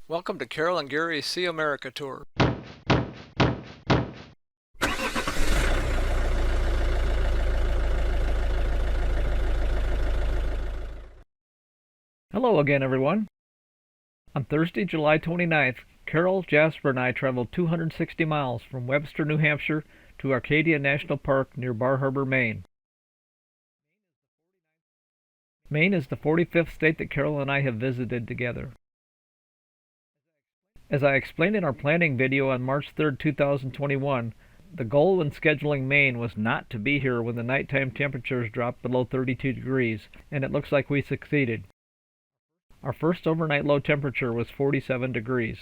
Welcome to Carol and Gary's See America Tour. Hello again, everyone. On Thursday, July 29th, Carol, Jasper, and I traveled 260 miles from Webster, New Hampshire to Acadia National Park near Bar Harbor, Maine. Maine is the 45th state that Carol and I have visited together. As I explained in our planning video on March 3rd, 2021, the goal when scheduling Maine was not to be here when the nighttime temperatures dropped below 32 degrees, and it looks like we succeeded. Our first overnight low temperature was 47 degrees.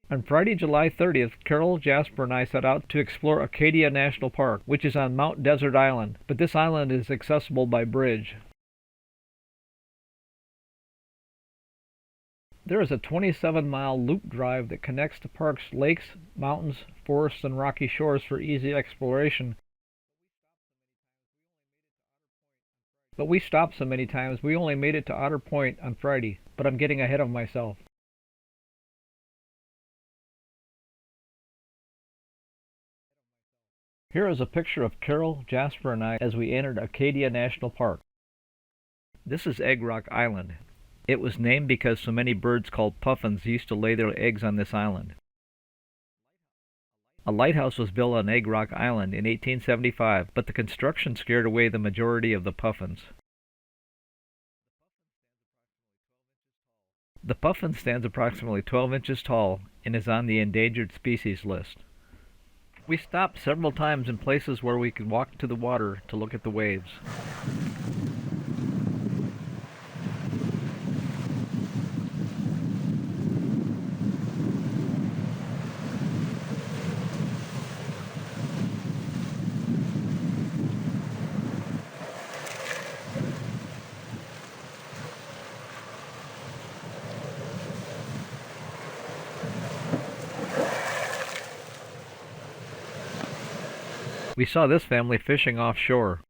On Friday, July 30th, Carol, Jasper, and I set out to explore Acadia National Park, which is on Mount Desert Island, but this island is accessible by bridge. There is a 27-mile loop drive that connects the park's lakes, mountains, forests, and rocky shores for easy exploration. But we stopped so many times we only made it to Otter Point on Friday, but I'm getting ahead of myself. Here is a picture of Carol, Jasper, and I as we entered Acadia National Park. This is Egg Rock Island. It was named because so many birds called puffins used to lay their eggs on this island. A lighthouse was built on Egg Rock Island in 1875, but the construction scared away the majority of the puffins. The puffin stands approximately 12 inches tall and is on the endangered species list. We stopped several times in places where we could walk to the water to look at the waves. We saw this family fishing offshore.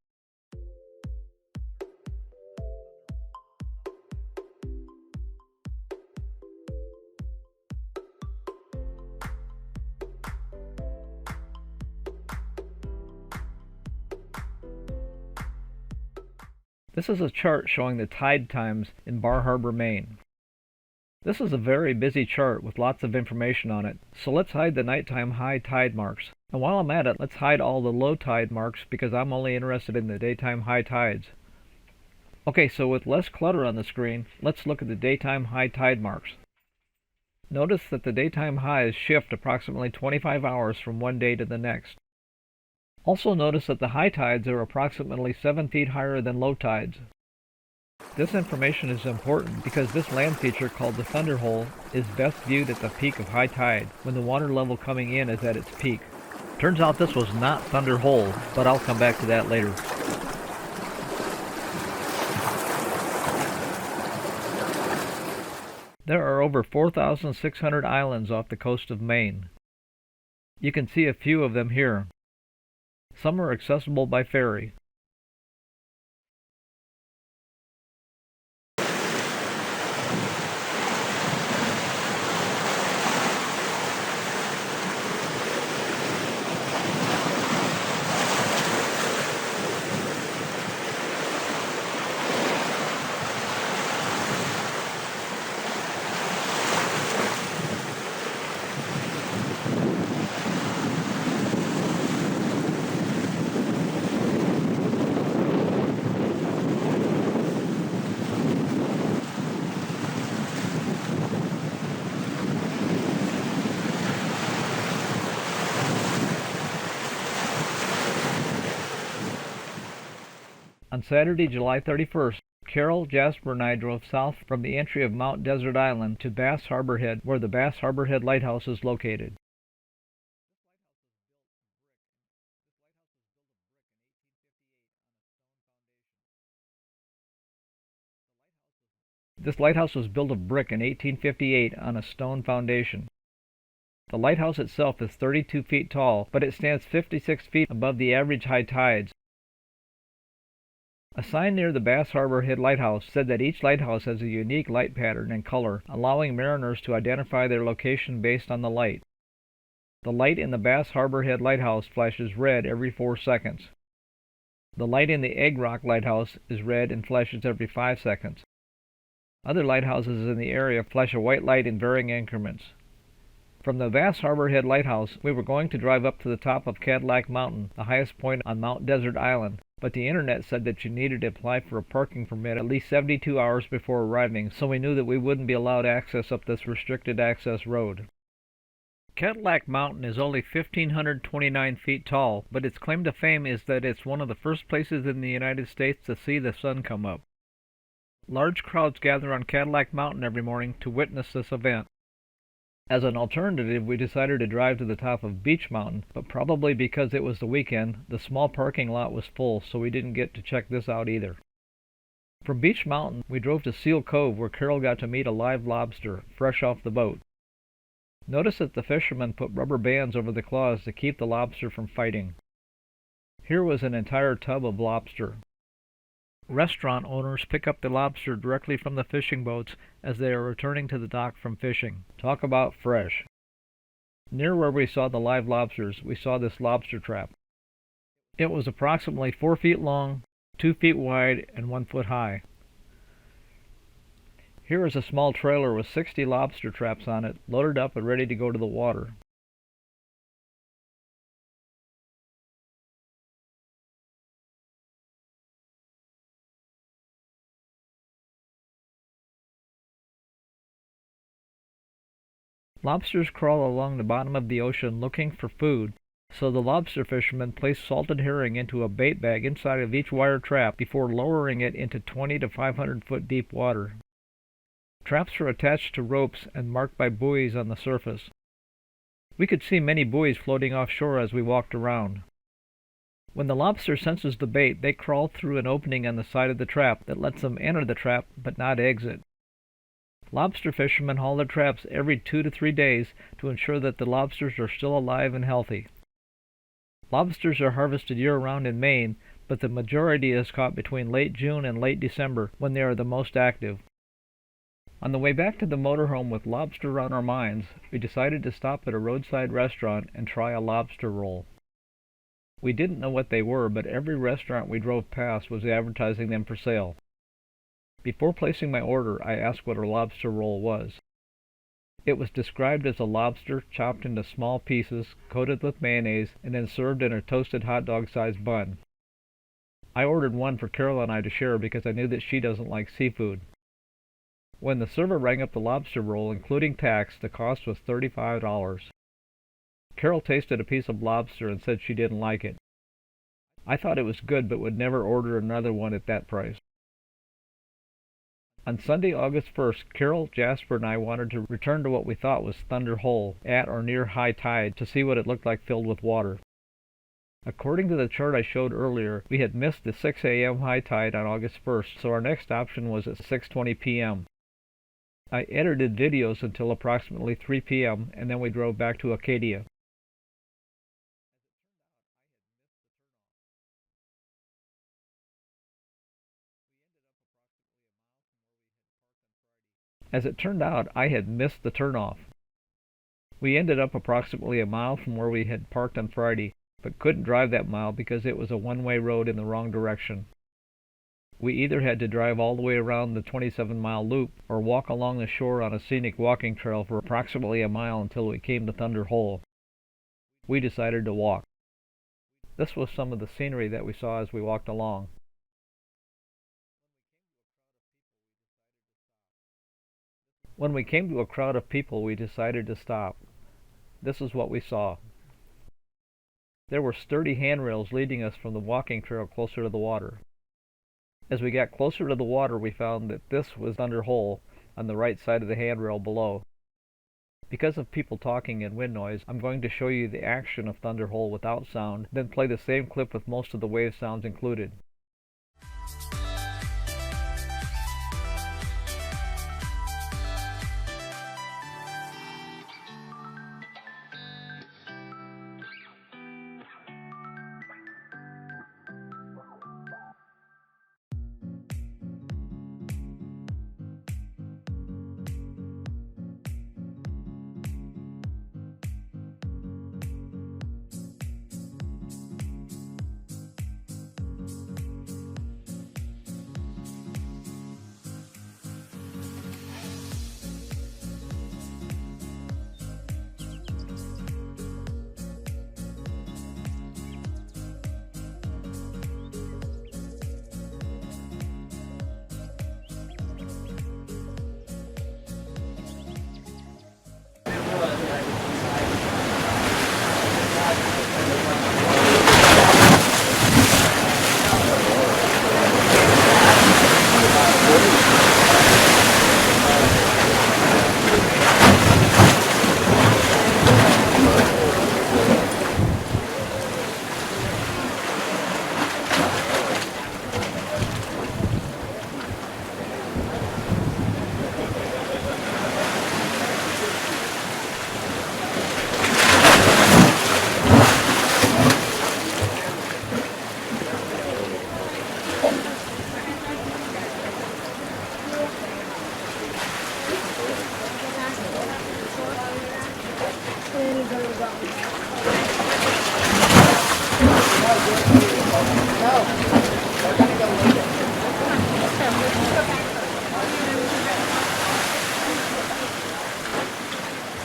This is a chart showing the tide times in Bar Harbor, Maine. This is a very busy chart with lots of information on it, so let's hide the nighttime high tide marks. And while I'm at it, let's hide all the low tide marks because I'm only interested in the daytime high tides. Okay, so with less clutter on the screen, let's look at the daytime high tide marks. Notice that the daytime highs shift approximately 25 hours from one day to the next. Also notice that the high tides are approximately 7 feet higher than low tides. This information is important because this land feature called the Thunder Hole is best viewed at the peak of high tide, when the water level coming in is at its peak. Turns out this was not Thunder Hole, but I'll come back to that later. There are over 4,600 islands off the coast of Maine. You can see a few of them here. Some are accessible by ferry. On Saturday, July 31st, Carol, Jasper, and I drove south from the entry of Mount Desert Island to Bass Harbor Head, where the Bass Harbor Head Lighthouse is located. This lighthouse was built of brick in 1858 on a stone foundation. The lighthouse itself is 32 feet tall, but it stands 56 feet above the average high tides. A sign near the Bass Harbor Head Lighthouse said that each lighthouse has a unique light pattern and color, allowing mariners to identify their location based on the light. The light in the Bass Harbor Head Lighthouse flashes red every 4 seconds. The light in the Egg Rock Lighthouse is red and flashes every 5 seconds. Other lighthouses in the area flash a white light in varying increments. From the Bass Harbor Head Lighthouse, we were going to drive up to the top of Cadillac Mountain, the highest point on Mount Desert Island, but the internet said that you needed to apply for a parking permit at least 72 hours before arriving, so we knew that we wouldn't be allowed access up this restricted access road. Cadillac Mountain is only 1,529 feet tall, but its claim to fame is that it's one of the first places in the United States to see the sun come up. Large crowds gather on Cadillac Mountain every morning to witness this event. As an alternative, we decided to drive to the top of Beach Mountain, but probably because it was the weekend, the small parking lot was full, so we didn't get to check this out either. From Beach Mountain, we drove to Seal Cove, where Carol got to meet a live lobster, fresh off the boat. Notice that the fishermen put rubber bands over the claws to keep the lobster from fighting. Here was an entire tub of lobster. Restaurant owners pick up the lobster directly from the fishing boats as they are returning to the dock from fishing. Talk about fresh. Near where we saw the live lobsters, we saw this lobster trap. It was approximately 4 feet long, 2 feet wide, and 1 foot high. Here is a small trailer with 60 lobster traps on it, loaded up and ready to go to the water. Lobsters crawl along the bottom of the ocean looking for food, so the lobster fishermen place salted herring into a bait bag inside of each wire trap before lowering it into 20 to 500 foot deep water. Traps are attached to ropes and marked by buoys on the surface. We could see many buoys floating offshore as we walked around. When the lobster senses the bait, they crawl through an opening on the side of the trap that lets them enter the trap but not exit. Lobster fishermen haul their traps every 2 to 3 days to ensure that the lobsters are still alive and healthy. Lobsters are harvested year-round in Maine, but the majority is caught between late June and late December when they are the most active. On the way back to the motorhome with lobster on our minds, we decided to stop at a roadside restaurant and try a lobster roll. We didn't know what they were, but every restaurant we drove past was advertising them for sale. Before placing my order, I asked what a lobster roll was. It was described as a lobster chopped into small pieces, coated with mayonnaise, and then served in a toasted hot dog-sized bun. I ordered one for Carol and I to share because I knew that she doesn't like seafood. When the server rang up the lobster roll, including tax, the cost was $35. Carol tasted a piece of lobster and said she didn't like it. I thought it was good but would never order another one at that price. On Sunday, August 1st, Carol, Jasper, and I wanted to return to what we thought was Thunder Hole, at or near high tide, to see what it looked like filled with water. According to the chart I showed earlier, we had missed the 6 a.m. high tide on August 1st, so our next option was at 6:20 p.m. I edited videos until approximately 3 p.m., and then we drove back to Acadia. As it turned out, I had missed the turnoff. We ended up approximately a mile from where we had parked on Friday, but couldn't drive that mile because it was a one-way road in the wrong direction. We either had to drive all the way around the 27-mile loop or walk along the shore on a scenic walking trail for approximately a mile until we came to Thunder Hole. We decided to walk. This was some of the scenery that we saw as we walked along. When we came to a crowd of people, we decided to stop. This is what we saw. There were sturdy handrails leading us from the walking trail closer to the water. As we got closer to the water, we found that this was Thunder Hole on the right side of the handrail below. Because of people talking and wind noise, I'm going to show you the action of Thunder Hole without sound, then play the same clip with most of the wave sounds included.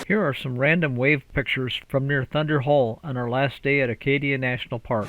Here are some random wave pictures from near Thunder Hole on our last day at Acadia National Park.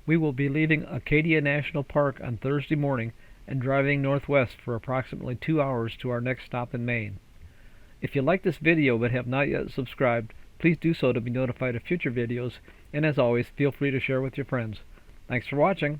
We will be leaving Acadia National Park on Thursday morning and driving northwest for approximately 2 hours to our next stop in Maine. If you like this video but have not yet subscribed, please do so to be notified of future videos, and as always, feel free to share with your friends. Thanks for watching!